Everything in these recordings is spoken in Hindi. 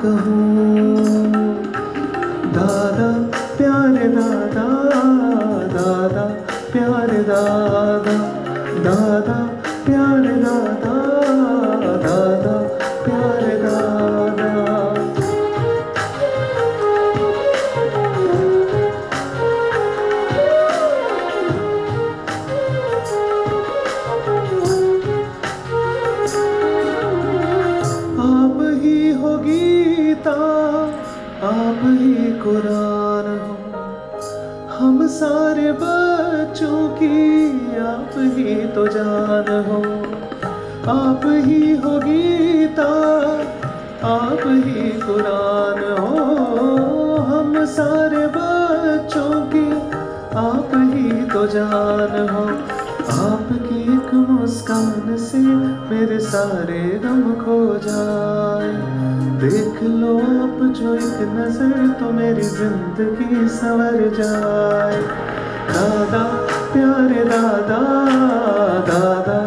कहूँ। दादा प्यारे दादा, दादा प्यारे दादा, दादा प्यारे दादा, दादा प्यारे दादा। आप ही हो गीता, आप ही कुरान हो, हम सारे बच्चों की आप ही तो जान हो। आप ही हो गीता, आप ही कुरान हो, हम सारे बच्चों की आप ही तो जान हो। आपकी एक मुस्कान से मेरे सारे गम खो जाए। देख लो आप जो एक नजर तो मेरी जिंदगी संवर जाए। दादा प्यारे दादा, दादा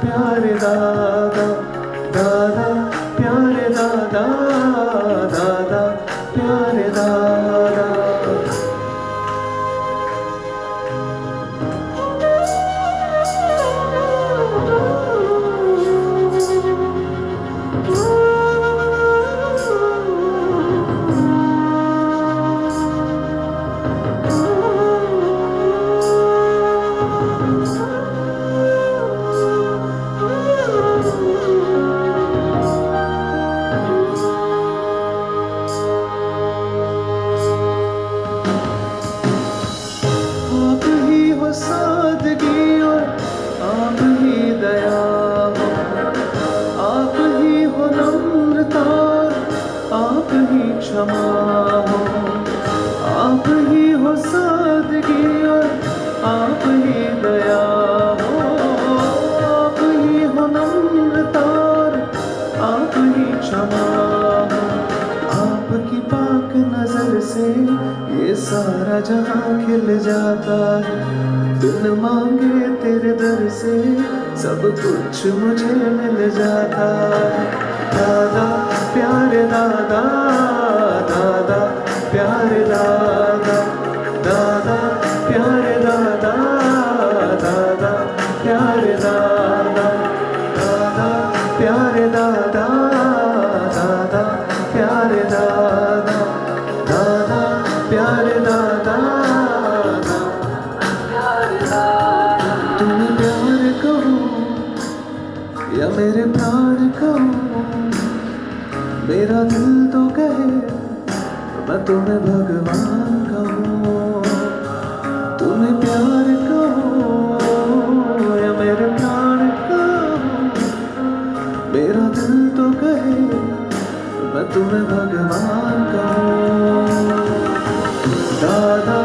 प्यारे दादा, दादा प्यारे दादा, दादा प्यारे दादा। सादगी और आप ही दया हो, आप ही हो नम्रता, आप ही क्षमा हो। आप ही हो सादगी और आप ही दया हो, आप ही हो नम्रता, आप ही क्षमा हो। आपकी पाक नजर से ये सारा जहां खिल जाता है। बिन मांगे तेरे दर से सब कुछ मुझे मिल जाता है। दादा प्यारे दादा, दादा प्यारे दादा, दादा प्यारे दादा, दादा प्यारे दादा, दादा प्यारे दादा, दादा प्यारे दादा, दादा प्यारे दादा। तुम्हें प्यार कहूँ या मेरे प्राण कहूँ, मेरा दिल तो कहे मैं तुम्हें भगवान कहूँ। तुम्हें प्यार कहूँ या मेरे प्राण कहूँ, मेरा दिल तो कहे मैं तुम्हें भगवान कहूँ। दादा